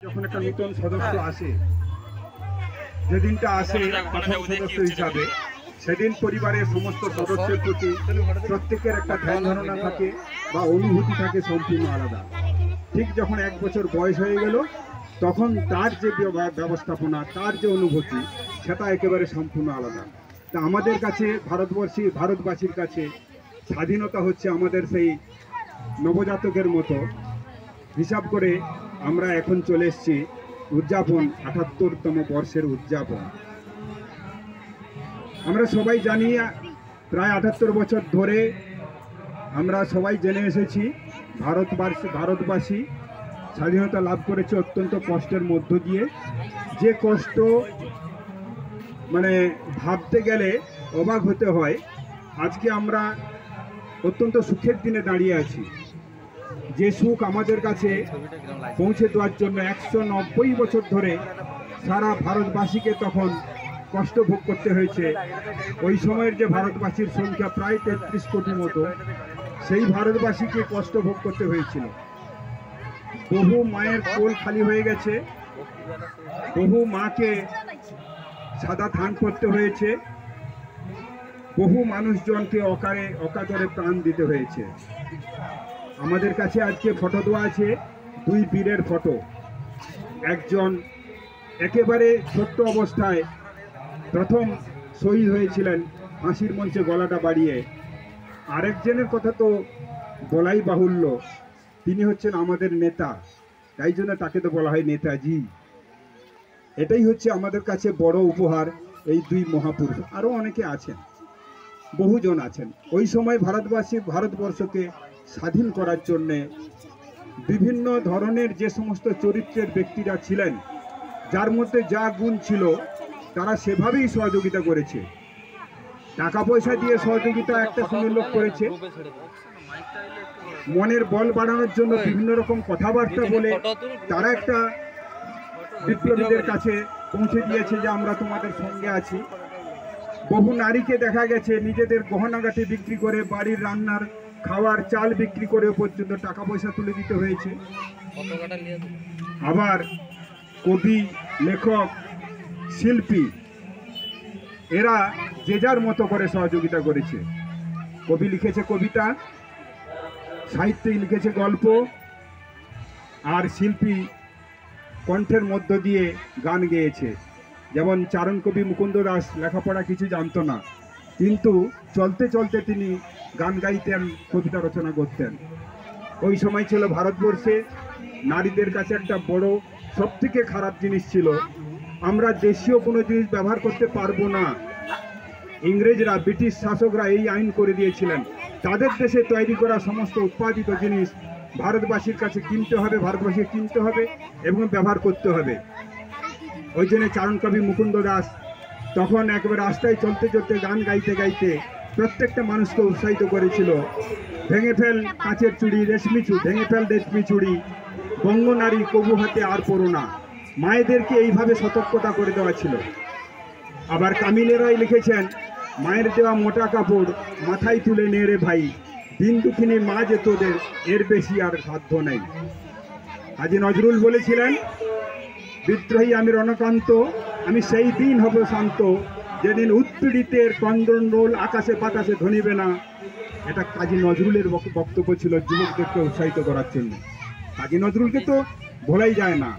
যখন একটা নতুন সদস্য আসে, যেদিনটা আসে প্রথম সদস্য হিসাবে, সেদিন পরিবারের সমস্ত সদস্যের প্রতি প্রত্যেকের একটা ধ্যান ধারণা থাকে বা অনুভূতি থাকে সম্পূর্ণ আলাদা। ঠিক যখন 1 বছর বয়স হয়ে গেল, তখন তার যে ব্যবস্থাপনা, তার যে অনুভূতি, সেটা একেবারে সম্পূর্ণ আলাদা। তা আমাদের কাছে ভারতবাসীর কাছে স্বাধীনতা হচ্ছে আমাদের সেই নবজাতকের মতো। হিসাব করে আমরা এখন চলে এসেছি উদযাপন ৭৮তম বর্ষের উদযাপন। আমরা সবাই জানি প্রায় ৭৮ বছর ধরে আমরা সবাই জেনে এসেছি ভারতবাসী স্বাধীনতা লাভ করেছে অত্যন্ত কষ্টের মধ্য দিয়ে। যে কষ্ট মানে ভাবতে গেলে অবাক হতে হয়। আজকে আমরা অত্যন্ত সুখের দিনে দাঁড়িয়ে আছি। যে সুখ আমাদের কাছে পৌঁছে দেওয়ার জন্য ১৯০ বছর ধরে সারা ভারতবাসীকে তখন কষ্ট ভোগ করতে হয়েছে। ওই সময়ের যে ভারতবাসীর সংখ্যা প্রায় ৩৩ কোটি মতো, সেই ভারতবাসীকে কষ্ট ভোগ করতে হয়েছিল। বহু মায়ের কোল খালি হয়ে গেছে, বহু মাকে সাদা থান করতে হয়েছে, বহু মানুষজনকে অকাতরে প্রাণ দিতে হয়েছে। আমাদের কাছে আজকে ফটো দেওয়া আছে 2 বীরের ফটো। একজন একেবারে ছোট্ট অবস্থায় প্রথম শহীদ হয়েছিলেন ফাঁসির মঞ্চে গলাটা বাড়িয়ে। আরেকজনের কথা তো বলাই বাহুল্য, তিনি হচ্ছেন আমাদের নেতা, তাই জন্য তাকে তো বলা হয় নেতাজি। এটাই হচ্ছে আমাদের কাছে বড় উপহার, এই 2 মহাপুরুষ। আরও অনেকে আছেন, বহুজন আছেন। ওই সময় ভারতবর্ষকে স্বাধীন করার জন্যে বিভিন্ন ধরনের যে সমস্ত চরিত্রের ব্যক্তিরা ছিলেন, যার মধ্যে যা গুণ ছিল, তারা সেভাবেই সহযোগিতা করেছে। টাকা পয়সা দিয়ে সহযোগিতা একটা শ্রেণীর লোক করেছে, মনের বল বাড়ানোর জন্য বিভিন্ন রকম কথাবার্তা বলে তারা একটা বিপ্লবীদের কাছে পৌঁছে দিয়েছে যে আমরা তোমাদের সঙ্গে আছি। বহু নারীকে দেখা গেছে নিজেদের গহনাগাটি বিক্রি করে, বাড়ির রান্নার খাওয়ার চাল বিক্রি করে পর্যন্ত টাকা পয়সা তুলে দিতে হয়েছে। আবার কবি, লেখক, শিল্পী এরা যে যার মতো করে সহযোগিতা করেছে। কবি লিখেছে কবিতা, সাহিত্যিক লিখেছে গল্প, আর শিল্পী কণ্ঠের মধ্য দিয়ে গান গেয়েছে। যেমন চারণ কবি মুকুন্দ দাস লেখাপড়া কিছু জানতো না, কিন্তু চলতে চলতে তিনি গান গাইতেন, কবিতা রচনা করতেন। ওই সময় ছিল ভারতবর্ষে নারীদের কাছে একটা বড় সবথেকে খারাপ জিনিস ছিল, আমরা দেশীয় কোনো জিনিস ব্যবহার করতে পারবো না। ইংরেজরা, ব্রিটিশ শাসকরা এই আইন করে দিয়েছিলেন, তাদের দেশে তৈরি করা সমস্ত উৎপাদিত জিনিস ভারতবাসীর কাছে কিনতে হবে, ভারতবাসীকে কিনতে হবে এবং ব্যবহার করতে হবে। ওই জন্য চারণ কবি মুকুন্দ দাস তখন একবার রাস্তায় চলতে চলতে গান গাইতে গাইতে প্রত্যেকটা মানুষকে উৎসাহিত করেছিল, ভেঙে ফেল কাঁচের চুড়ি, ভেঙে ফেল রেশমি চুড়ি, বঙ্গ নারী কবু হাতে আর পড়ো না। মায়েদেরকে এইভাবে সতর্কতা করে দেওয়া ছিল। আবার কামিলেরাই লিখেছেন, মায়ের দেওয়া মোটা কাপড় মাথায় তুলে নে রে ভাই, দিন দুঃখিনী মা যে তোদের, এর বেশি আর সাধ্য নেই। কাজী নজরুল বলেছিলেন, বিদ্রোহী আমি রণকান্ত, আমি সেই দিন হব শান্ত, যেদিন উৎপীড়িতের ক্রন্দনরোল আকাশে বাতাসে ধ্বনিবে না। এটা কাজী নজরুলের বক্তব্য ছিল যুবকদেরকে উৎসাহিত করার জন্য। কাজী নজরুলকে তো ভোলাই যায় না।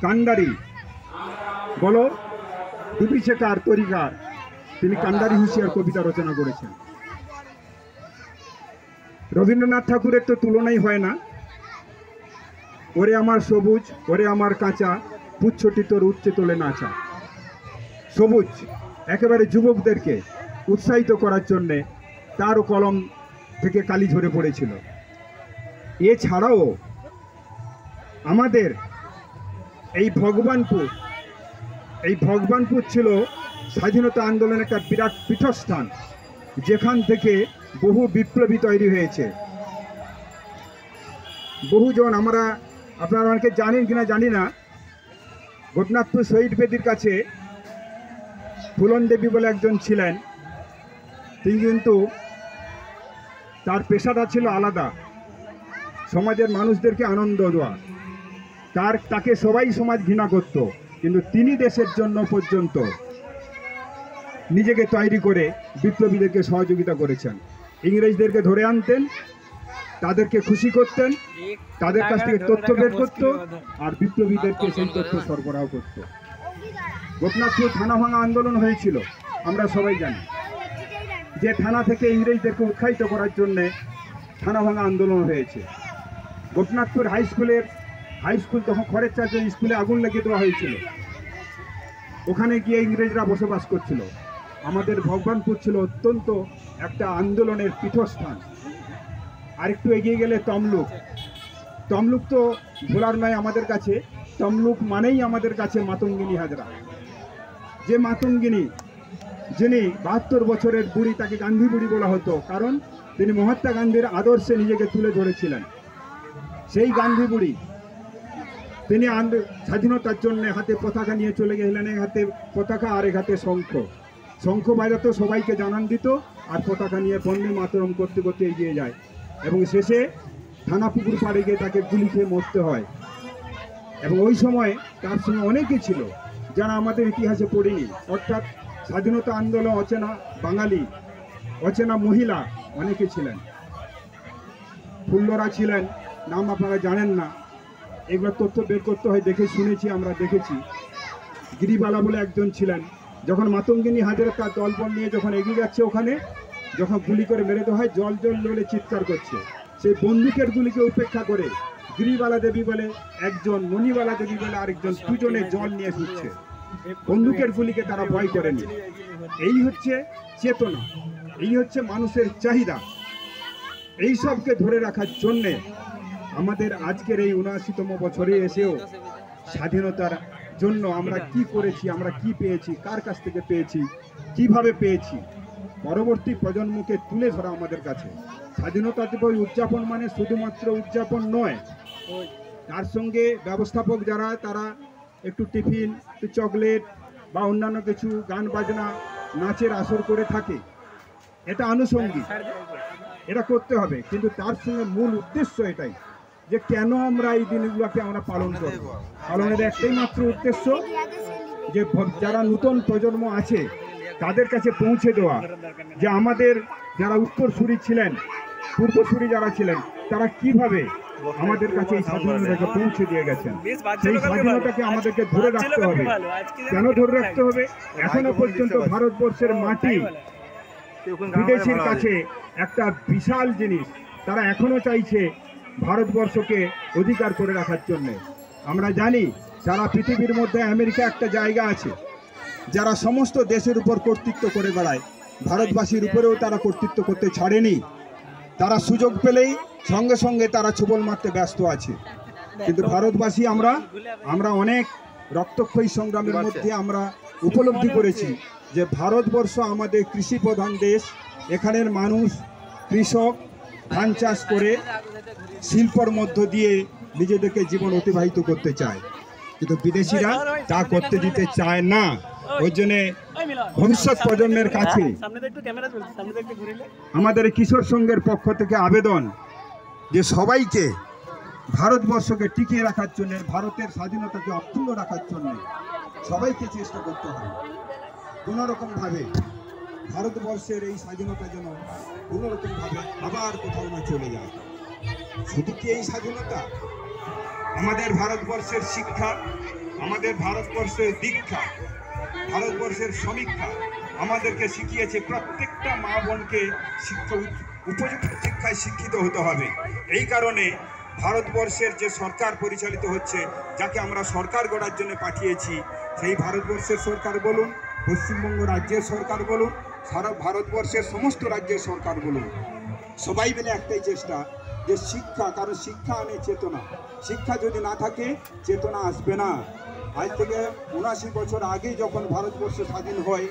কান্ডারি বলো টুপি শেখার তরিকার, তিনি কান্ডারি হুঁশিয়ার কবিতা রচনা করেছেন। রবীন্দ্রনাথ ঠাকুরের তো তুলনাই হয় না। ওরে আমার সবুজ, ওরে আমার কাঁচা, পুচ্ছটি তোর উচ্চে তোলে নাচা। সবুজ একেবারে যুবকদেরকে উৎসাহিত করার জন্যে তারও কলম থেকে কালি ঝরে পড়েছিল। এছাড়াও আমাদের এই ভগবানপুর ছিল স্বাধীনতা আন্দোলনের একটা বিরাট পীঠস্থান, যেখান থেকে বহু বিপ্লবী তৈরি হয়েছে। বহুজন, আপনারা অনেকে জানেন কিনা জানি না, গোপনাথপুর শহীদ বেদির কাছে ফুলন দেবী বলে একজন ছিলেন। তিনি কিন্তু তার পেশাটা ছিল আলাদা, সমাজের মানুষদেরকে আনন্দ দেওয়া। তাকে সবাই সমাজ ঘৃণা করত, কিন্তু তিনি দেশের জন্য পর্যন্ত নিজেকে তৈরি করে বিপ্লবীদেরকে সহযোগিতা করেছেন। ইংরেজদেরকে ধরে আনতেন, তাদেরকে খুশি করতেন, তাদের কাছ থেকে তথ্য বের করত, আর বিপ্লবীদেরকে সেই তথ্য সরবরাহ করত। গোপনাথপুর থানা ভাঙা আন্দোলন হয়েছিল, আমরা সবাই জানি যে থানা থেকে ইংরেজদেরকে উৎসাহিত করার জন্যে থানা ভাঙা আন্দোলন হয়েছে। গোপনাথপুর হাই স্কুল তখন খড়ের চাষের স্কুলে আগুন লাগিয়ে দেওয়া হয়েছিল। ওখানে গিয়ে ইংরেজরা বসবাস করছিল। আমাদের ভগবানপুর ছিল অত্যন্ত একটা আন্দোলনের পীঠস্থান। আরেকটু এগিয়ে গেলে তমলুক তো ভোলার নয় আমাদের কাছে। তমলুক মানেই আমাদের কাছে মাতঙ্গিনী হাজরা। যে মাতঙ্গিনী, যিনি 72 বছরের বুড়ি, তাকে গান্ধী বুড়ি বলা হতো, কারণ তিনি মহাত্মা গান্ধীর আদর্শে নিজেকে তুলে ধরেছিলেন। সেই গান্ধী বুড়ি তিনি স্বাধীনতার জন্য হাতে পতাকা নিয়ে চলে গেলেন। এক হাতে পতাকা আর এক হাতে শঙ্খ বাজাতো, সবাইকে জানান দিত, আর পতাকা নিয়ে বন্দে মাতরম করতে করতে এগিয়ে যায়, এবং শেষে থানা পুকুর পাড়ে গিয়ে তাকে গুলি খেয়ে মরতে হয়। এবং ওই সময় তার সঙ্গে অনেকে ছিল যারা আমাদের ইতিহাসে পড়েনি, অর্থাৎ স্বাধীনতা আন্দোলন অচেনা বাঙালি, অচেনা মহিলা অনেকে ছিলেন। ফুল্লরা ছিলেন, নাম আপনারা জানেন না, এগুলো তথ্য বের করতে হয়, শুনেছি, আমরা দেখেছি। গিরিবালা বলে একজন ছিলেন। যখন মাতঙ্গিনী হাজরা তার দলবল নিয়ে যখন এগিয়ে যাচ্ছে, ওখানে যখন গুলি করে মেরে দেওয়া হয়, জল বলে চিৎকার করছে। সেই বন্দুকের গুলিকে উপেক্ষা করে গিরিবালা দেবী বলে একজন, মণিবালা দেবী বলে আরেকজন, দুজনে জল নিয়ে ছুটছে। বন্দুকের গুলিকে তারা ভয় করেনি। এই হচ্ছে চেতনা, এই হচ্ছে মানুষের চাহিদা। এই সবকে ধরে রাখার জন্যে আমাদের আজকের এই ৭৯তম বছরে এসেও স্বাধীনতার জন্য আমরা কি করেছি, আমরা কি পেয়েছি, কার কাছ থেকে পেয়েছি, কিভাবে পেয়েছি, পরবর্তী প্রজন্মকে তুলে ধরা আমাদের কাছে। স্বাধীনতা দিবস উদযাপন মানে শুধুমাত্র উদযাপন নয়, তার সঙ্গে ব্যবস্থাপক যারা, তারা একটু টিফিন, একটু চকলেট বা অন্যান্য কিছু গান বাজনা, নাচের আসর করে থাকে। এটা আনুষঙ্গিক, এটা করতে হবে, কিন্তু তার সঙ্গে মূল উদ্দেশ্য এটাই যে কেন আমরা এই দিনগুলোকে আমরা পালন করব। পালনের একটাই মাত্র উদ্দেশ্য যে যারা নতুন প্রজন্ম আছে তাদের কাছে পৌঁছে দেওয়া যে আমাদের যারা উত্তরসূরি ছিলেন, পূর্বসূরি যারা ছিলেন, তারা কিভাবে আমাদের কাছে এই স্বাধীনতাকে পৌঁছে দিয়ে গেছেন। সেই স্বাধীনতাকে আমাদেরকে ধরে রাখতে হবে। কেন ধরে রাখতে হবে? এখনো পর্যন্ত ভারতবর্ষের মাটি বিদেশির কাছে একটা বিশাল জিনিস, তারা এখনো চাইছে ভারতবর্ষকে অধিকার করে রাখার জন্য। আমরা জানি সারা পৃথিবীর মধ্যে আমেরিকা একটা জায়গা আছে যারা সমস্ত দেশের উপর কর্তৃত্ব করে বেড়ায়। ভারতবাসীর উপরেও তারা কর্তৃত্ব করতে ছাড়েনি। তারা সুযোগ পেলেই সঙ্গে সঙ্গে তারা ছোবল মারতে ব্যস্ত আছে। কিন্তু ভারতবাসী আমরা অনেক রক্তক্ষয়ী সংগ্রামের মধ্যে আমরা উপলব্ধি করেছি যে ভারতবর্ষ আমাদের কৃষি প্রধান দেশ। এখানের মানুষ কৃষক, ধান চাষ করে শিল্পর মধ্য দিয়ে নিজেদেরকে জীবন অতিবাহিত করতে চায়, কিন্তু বিদেশিরা তা করতে দিতে চায় না। ওই জন্য ভবিষ্যৎ প্রজন্মের কাছে আমাদের কিশোর সংঘের পক্ষ থেকে আবেদন যে সবাইকে ভারতবর্ষকে টিকিয়ে রাখার জন্য, ভারতের স্বাধীনতাকে অক্ষুণ্ণ রাখার জন্য সবাইকে চেষ্টা করতে হবে। কোনোরকমভাবে ভারতবর্ষের এই স্বাধীনতা যেন কোনোরকমভাবে আবার কোথাও না চলে যায়। শুধু কি এই স্বাধীনতা? আমাদের ভারতবর্ষের শিক্ষা, আমাদের ভারতবর্ষের দীক্ষা, ভারতবর্ষের সমীক্ষা আমাদেরকে শিখিয়েছে প্রত্যেকটা মা বোনকে উপযুক্ত শিক্ষায় শিক্ষিত হতে হবে। এই কারণে ভারতবর্ষের যে সরকার পরিচালিত হচ্ছে, যাকে আমরা সরকার গড়ার জন্য পাঠিয়েছি, সেই ভারতবর্ষের সরকার বলুন, পশ্চিমবঙ্গ রাজ্যের সরকার বলুন, সারা ভারতবর্ষের সমস্ত রাজ্যের সরকার বলুন, সবাই মিলে একটাই চেষ্টা যে শিক্ষা, কারণ শিক্ষা আনে চেতনা। শিক্ষা যদি না থাকে চেতনা আসবে না। আজ থেকে ৭৯ বছর আগে যখন ভারতবর্ষ স্বাধীন হয়,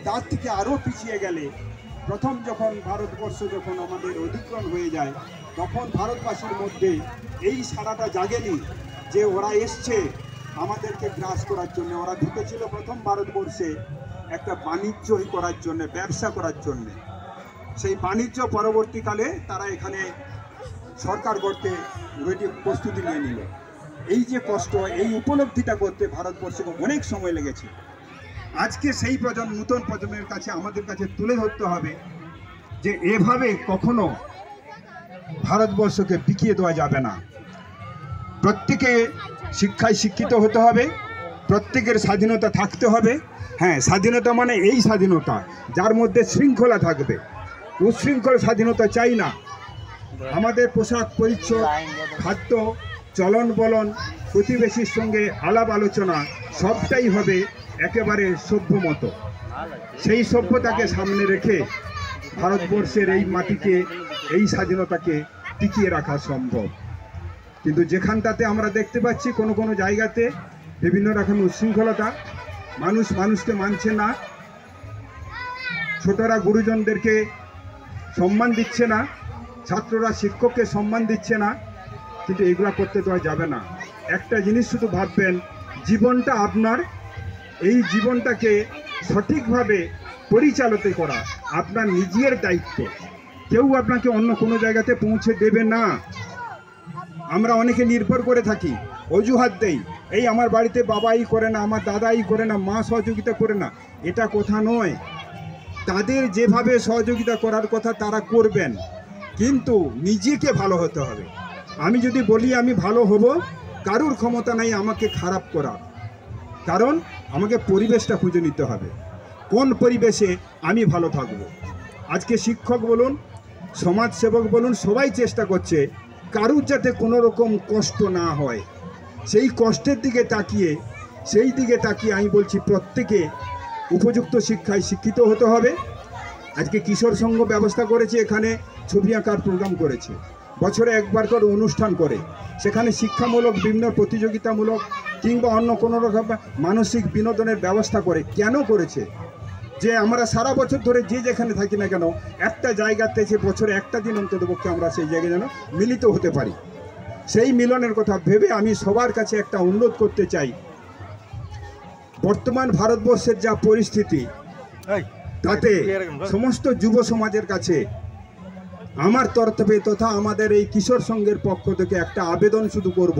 তার থেকে আরও পিছিয়ে গেলে, প্রথম যখন ভারতবর্ষ যখন আমাদের অধিগ্রহণ হয়ে যায়, তখন ভারতবাসীর মধ্যে এই সারাটা জাগেনি যে ওরা এসছে আমাদেরকে গ্রাস করার জন্য। ওরা ঢুকেছিল প্রথম ভারতবর্ষে একটা বাণিজ্য করার জন্য, ব্যবসা করার জন্য। সেই বাণিজ্য পরবর্তীকালে তারা এখানে সরকার গড়তে প্রস্তুতি নিয়ে নিল। এই যে কষ্ট, এই উপলব্ধিটা করতে ভারতবর্ষে অনেক সময় লেগেছে। আজকে সেই নূতন প্রজন্মের কাছে আমাদের কাছে তুলে ধরতে হবে যে এভাবে কখনো ভারতবর্ষকে বিকিয়ে দেওয়া যাবে না। প্রত্যেকে শিক্ষায় শিক্ষিত হতে হবে, প্রত্যেকের স্বাধীনতা থাকতে হবে। হ্যাঁ, স্বাধীনতা মানে এই স্বাধীনতা যার মধ্যে শৃঙ্খলা থাকবে। উচ্ছৃঙ্খল স্বাধীনতা চাই না। আমাদের পোশাক পরিচ্ছদ, খাদ্য, চলন বলন, প্রতিবেশীর সঙ্গে আলাপ আলোচনা সবটাই হবে একেবারে সভ্যমত। সেই সভ্যতাকে সামনে রেখে ভারতবর্ষের এই মাটিকে, এই স্বাধীনতাকে টিকিয়ে রাখা সম্ভব। কিন্তু যেখানটাতে আমরা দেখতে পাচ্ছি কোনো কোনো জায়গাতে বিভিন্ন রকম উচ্ছৃঙ্খলতা, মানুষ মানুষকে মানছে না, ছোটরা গুরুজনদেরকে সম্মান দিচ্ছে না, ছাত্ররা শিক্ষককে সম্মান দিচ্ছে না। কিন্তু এগুলা করতে দেওয়া যাবে না। একটা জিনিস শুধু ভাববেন, জীবনটা আপনার, এই জীবনটাকে সঠিকভাবে পরিচালিত করা আপনার নিজের দায়িত্ব। কেউ আপনাকে অন্য কোনো জায়গাতে পৌঁছে দেবে না। আমরা অনেকে নির্ভর করে থাকি, অজুহাত দেই, এই আমার বাড়িতে বাবা এই করে না, আমার দাদা এই করে না, মা সহযোগিতা করে না। এটা কথা নয়। তাদের যেভাবে সহযোগিতা করার কথা তারা করবেন, কিন্তু নিজেকে ভালো হতে হবে। আমি যদি বলি আমি ভালো হব, কারুর ক্ষমতা নাই আমাকে খারাপ করার। কারণ আমাকে পরিবেশটা খুঁজে নিতে হবে, কোন পরিবেশে আমি ভালো থাকব। আজকে শিক্ষক বলুন, সমাজসেবক বলুন, সবাই চেষ্টা করছে কারুর যাতে কোনো রকম কষ্ট না হয়। সেই কষ্টের দিকে তাকিয়ে আমি বলছি প্রত্যেকে উপযুক্ত শিক্ষায় শিক্ষিত হতে হবে। আজকে কিশোর সংঘ ব্যবস্থা করেছে, এখানে ছবি আঁকার প্রোগ্রাম করেছে, বছরে একবার করে অনুষ্ঠান করে, সেখানে শিক্ষামূলক বিভিন্ন প্রতিযোগিতামূলক কিংবা অন্য কোনো রকম মানসিক বিনোদনের ব্যবস্থা করে। কেন করেছে? যে আমরা সারা বছর ধরে যে যেখানে থাকি না কেন, একটা জায়গাতে যে বছরে একটা দিন অন্ততপক্ষে আমরা সেই জায়গায় যেন মিলিত হতে পারি। সেই মিলনের কথা ভেবে আমি সবার কাছে একটা অনুরোধ করতে চাই, বর্তমান ভারতবর্ষের যা পরিস্থিতি, তাতে সমস্ত যুব সমাজের কাছে আমার তরফে তথা আমাদের এই কিশোর সংঘের পক্ষ থেকে একটা আবেদন শুধু করব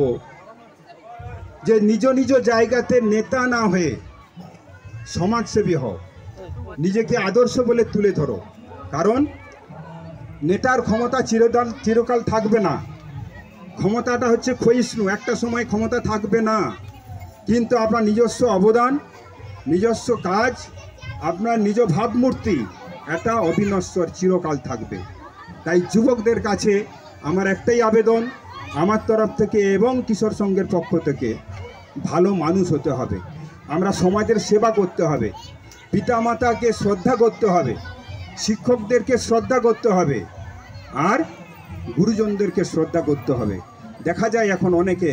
যে নিজ নিজ জায়গাতে নেতা না হয়ে সমাজসেবী হও, নিজেকে আদর্শ বলে তুলে ধরো। কারণ নেতার ক্ষমতা চিরকাল থাকবে না। ক্ষমতাটা হচ্ছে ক্ষয়িষ্ণু, একটা সময় ক্ষমতা থাকবে না। কিন্তু আপনার নিজস্ব অবদান, নিজস্ব কাজ, আপনার নিজ ভাবমূর্তি এটা অবিনশ্বর, চিরকাল থাকবে। তাই যুবকদের কাছে আমার একটাই আবেদন আমার তরফ থেকে এবং কিশোর সংঘের পক্ষ থেকে, ভালো মানুষ হতে হবে। আমরা সমাজের সেবা করতে হবে, পিতামাতাকে শ্রদ্ধা করতে হবে, শিক্ষকদেরকে শ্রদ্ধা করতে হবে, আর গুরুজনদেরকে শ্রদ্ধা করতে হবে। দেখা যায় এখন অনেকে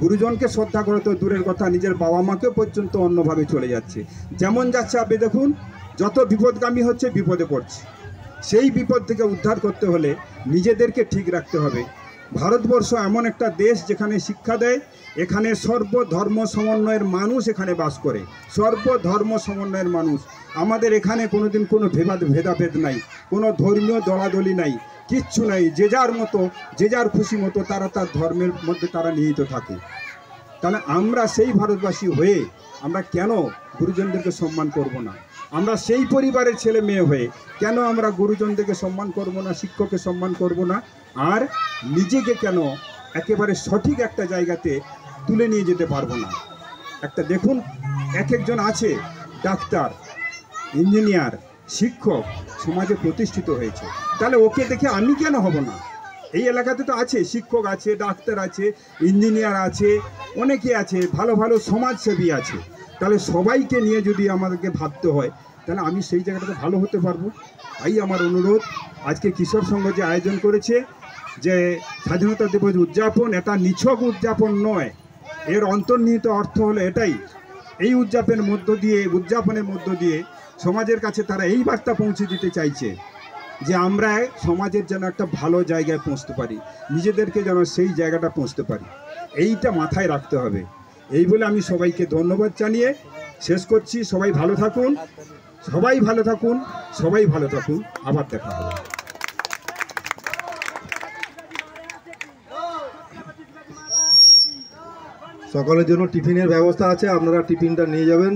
গুরুজনকে শ্রদ্ধা করে তো দূরের কথা, নিজের বাবা মাকে পর্যন্ত অন্যভাবে চলে যাচ্ছে। যেমন যাচ্ছে আপনি দেখুন, যত বিপদগামী হচ্ছে, বিপদে পড়ছে। সেই বিপদ থেকে উদ্ধার করতে হলে নিজেদেরকে ঠিক রাখতে হবে। ভারতবর্ষ এমন একটা দেশ যেখানে শিক্ষা দেয়, এখানে সর্বধর্ম সমন্বয়ের মানুষ এখানে বাস করে, সর্বধর্ম সমন্বয়ের মানুষ। আমাদের এখানে কোনোদিন কোনো ভেদাভেদ নাই, কোনো ধর্মীয় দলাদলি নাই, কিচ্ছু নাই। যে যার মতো, যে যার খুশি মতো তারা তার ধর্মের মধ্যে তারা নিহিত থাকে। তাহলে আমরা সেই ভারতবাসী হয়ে আমরা কেন গুরুজনদেরকে সম্মান করব না? আমরা সেই পরিবারের ছেলে মেয়ে হয়ে কেন আমরা গুরুজনদেরকে সম্মান করব না, শিক্ষককে সম্মান করব না, আর নিজেকে কেন একেবারে সঠিক একটা জায়গাতে তুলে নিয়ে যেতে পারবো না? একটা দেখুন, এক একজন আছে ডাক্তার, ইঞ্জিনিয়ার, শিক্ষক, সমাজে প্রতিষ্ঠিত হয়েছে, তাহলে ওকে দেখে আমি কেন হব না? এই এলাকাতে তো আছে, শিক্ষক আছে, ডাক্তার আছে, ইঞ্জিনিয়ার আছে, অনেকে আছে, ভালো ভালো সমাজসেবী আছে। তাহলে সবাইকে নিয়ে যদি আমাদেরকে ভাবতে হয়, তাহলে আমি সেই জায়গাটাতে ভালো হতে পারবো। তাই আমার অনুরোধ, আজকে কিশোর সংঘ যে আয়োজন করেছে, যে স্বাধীনতা দিবস উদযাপন, এটা নিছক উদযাপন নয়, এর অন্তর্নিহিত অর্থ হলো এটাই, এই উদযাপনের মধ্য দিয়ে সমাজের কাছে তারা এই বার্তা পৌঁছে দিতে চাইছে যে আমরা সমাজের যেন একটা ভালো জায়গায় পৌঁছতে পারি, নিজেদেরকে যেন সেই জায়গাটা পৌঁছতে পারি, এইটা মাথায় রাখতে হবে। এই বলে আমি সবাইকে ধন্যবাদ জানিয়ে শেষ করছি। সবাই ভালো থাকুন, সবাই ভালো থাকুন, সবাই ভালো থাকুন। আবার দেখা হবে। সকালের জন্য টিফিনের ব্যবস্থা আছে, আপনারা টিফিনটা নিয়ে যাবেন।